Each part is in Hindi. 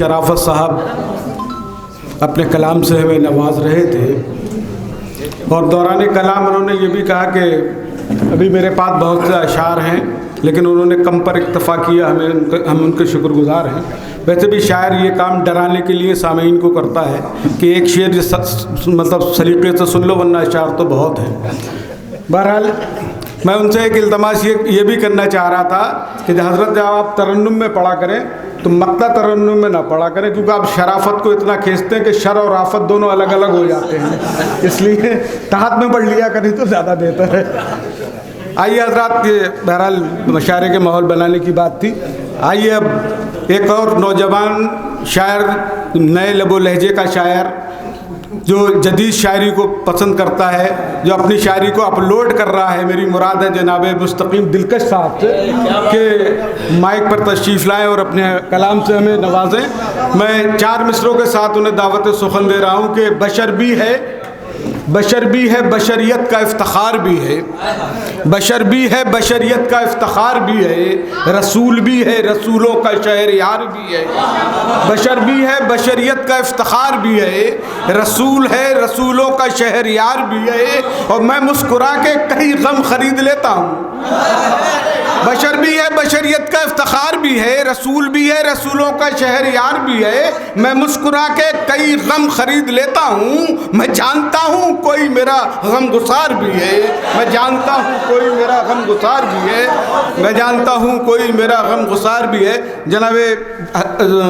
शराफत साहब अपने कलाम से हमें नवाज रहे थे और दौरान कलाम उन्होंने ये भी कहा कि अभी मेरे पास बहुत से अशार हैं, लेकिन उन्होंने कम पर इक्तफ़ा किया, हम उनके शुक्रगुजार हैं। वैसे भी शायर ये काम डराने के लिए सामीन को करता है कि एक शेर मतलब सलीक़े से सुन लो, वरना अशार तो बहुत है। बहरहाल मैं उनसे एक इल्तमास ये भी करना चाह रहा था कि हज़रत जब आप तरन्नुम में पढ़ा करें तो मक्ता तरन्नुम में ना पढ़ा करें, क्योंकि आप शराफत को इतना खींचते हैं कि शर और आफत दोनों अलग अलग हो जाते हैं, इसलिए तहत में पढ़ लिया करें तो ज़्यादा बेहतर है। आइए हज़रात, ये बहरहाल मशारे के माहौल बनाने की बात थी। आइए अब एक और नौजवान शायर, नए लबो लहजे का शायर जो जदीद शायरी को पसंद करता है, जो अपनी शायरी को अपलोड कर रहा है, मेरी मुराद है जनाब मुस्तकीम दिलकश साहब से कि माइक पर तशरीफ़ लाएँ और अपने कलाम से हमें नवाजें। मैं 4 मिसरों के साथ उन्हें दावत सुखन दे रहा हूँ कि बशर भी है, बशरियत का इफ्तिखार भी है, बशर भी है, बशरियत का इफ्तिखार भी है, रसूल भी है, रसूलों का शहरयार भी है। बशर भी है, बशरियत का इफ्तिखार भी है, रसूल है, रसूलों का शहरयार भी है, और मैं मुस्कुरा के कई गम खरीद लेता हूँ। बशर भी है, बशरियत का इफ्तिखार भी है, रसूल भी है, रसूलों का शहरयार भी है, मैं मुस्कुरा के कई गम खरीद लेता हूँ। मैं जानता हूँ कोई मेरा गम गुसार भी है, मैं जानता हूँ कोई मेरा गम गुसार भी है, मैं जानता हूँ कोई मेरा गम गुसार भी है। जनाब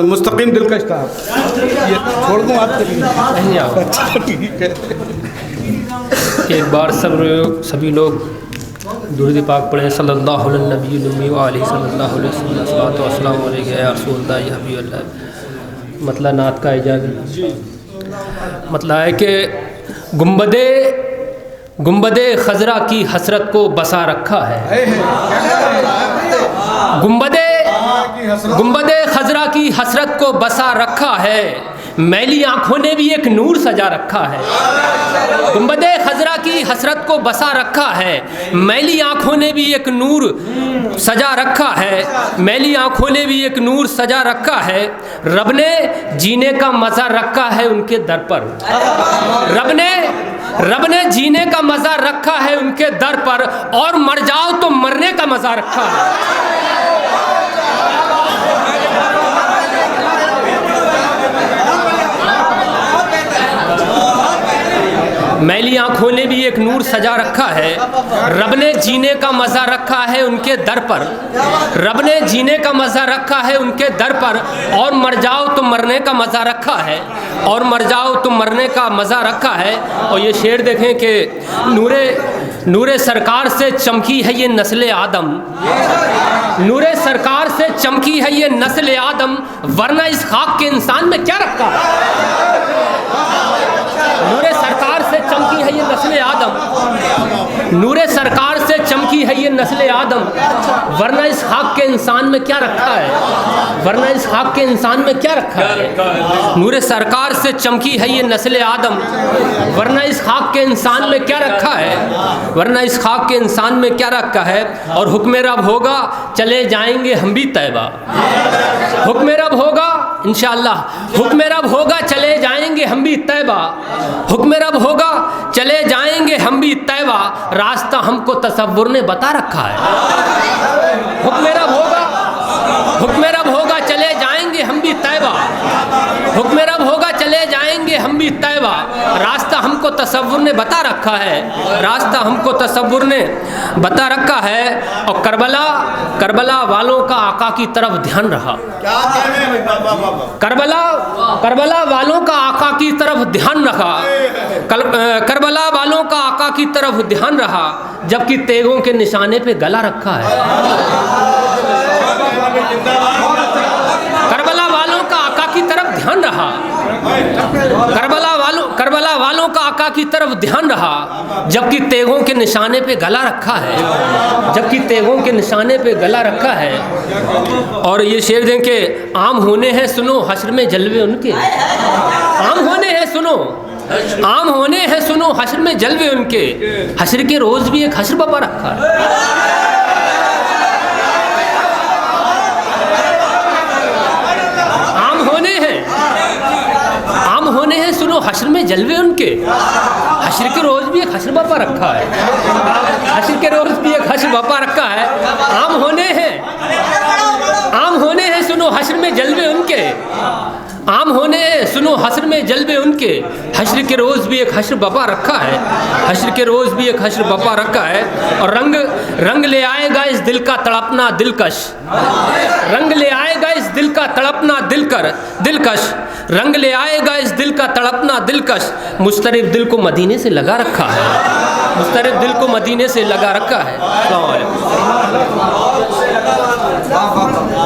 मुस्तकीम दिलकश साहब, ये छोड़ दूँ आपके ठीक है। एक बार सभी लोग दुरूद पाक पढ़े सल्लल्लाहु अलैहि वसल्लम मतलब नात का इजाज़त मतलब है कि गुंबदे खजरा की हसरत को बसा रखा है, गुंबदे खजरा की हसरत को बसा रखा है, मैली आँखों ने भी एक नूर सजा रखा है। गुंबदे खजरा की हसरत को बसा रखा है, मैली आँखों ने भी एक नूर सजा रखा है, मैली आँखों ने भी एक नूर सजा रखा है। रब ने जीने का मज़ा रखा है उनके दर पर, रब ने जीने का मज़ा रखा है उनके दर पर, और मर जाओ तो मरने का मज़ा रखा है। मैली आँखों ने भी एक नूर सजा रखा है, रब ने जीने का मज़ा रखा है उनके दर पर, रब ने जीने का मज़ा रखा है उनके दर पर, और मर जाओ तो मरने का मज़ा रखा है, और मर जाओ तो मरने का मज़ा रखा है। और ये शेर देखें कि नूरे सरकार से चमकी है ये नस्ल आदम, नूरे सरकार से चमकी है ये नस्ल आदम, वरना इस खाक के इंसान में क्या रखा है। नूरे सरकार से चमकी है ये नस्ल आदम, नूरे सरकार से चमकी है ये नस्ल आदम, वरना इस खाक के इंसान में क्या रखा है, वरना इस खाक के इंसान में क्या रखा है। नूरे सरकार से चमकी है ये नस्ल आदम, वरना इस खाक के इंसान में क्या रखा है, वरना इस खाक के इंसान में क्या रखा है। और हुक्म रब होगा चले जाएंगे हम भी तैबा, हुक्म रब होगा इंशाअल्लाह, हुक्म रब होगा चले जाएंगे हम भी तैबा, हुक्म रब होगा चले जाएंगे हम भी तैबा, रास्ता हमको तसव्वुर ने बता रखा है। हुक्म रब होगा चले जाएंगे हम भी तैबा, हुक्म रब होगा चले जाएंगे हम भी तैबा, रास्ता हमको तसव्वुर ने बता रखा है, रास्ता हमको तसव्वुर ने बता रखा है। और करबला वालों का आका की तरफ ध्यान रहा, करबला वालों का आका की तरफ ध्यान रहा, करबला वालों का आका की तरफ ध्यान रहा, जबकि तेगों के निशाने पे गला रखा है। करबला वालों का आका की तरफ ध्यान रहा, करबला वालों का आका की तरफ ध्यान रहा, जबकि तेगों के निशाने पे गला रखा है, जबकि तेगों के निशाने पे गला रखा है। और ये शेर दें कि आम होने हैं सुनो हश्र में जलवे उनके, आम होने हैं सुनो, आम होने हैं सुनो हश्र में जलवे उनके, हश्र के रोज भी एक हश्र बाबा रखा है। आम होने हैं हश्र में जलवे उनके, हश्र के रोज़ भी एक हश्र बपा रखा है, हश्र के रोज़ भी एक हश्र बपा रखा है। आम होने हैं, आम होने हैं, सुनो हश्र में जलवे उनके, आम होने हैं, सुनो हश्र में जलवे उनके, हश्र के रोज़ भी एक हश्र बपा रखा है, हश्र के रोज़ भी एक हश्र बपा रखा है। और रंग रंग ले आएगा इस दिल का तड़पना दिलकश, रंग ले आएगा इस दिल का तड़पना दिलकश, रंग ले आएगा इस दिल का तड़पना दिलकश। मुस्तरिब दिल को मदीने से लगा रखा है, मुस्तरिब दिल को मदीने से लगा रखा है। अस्सलाम वालेकुम।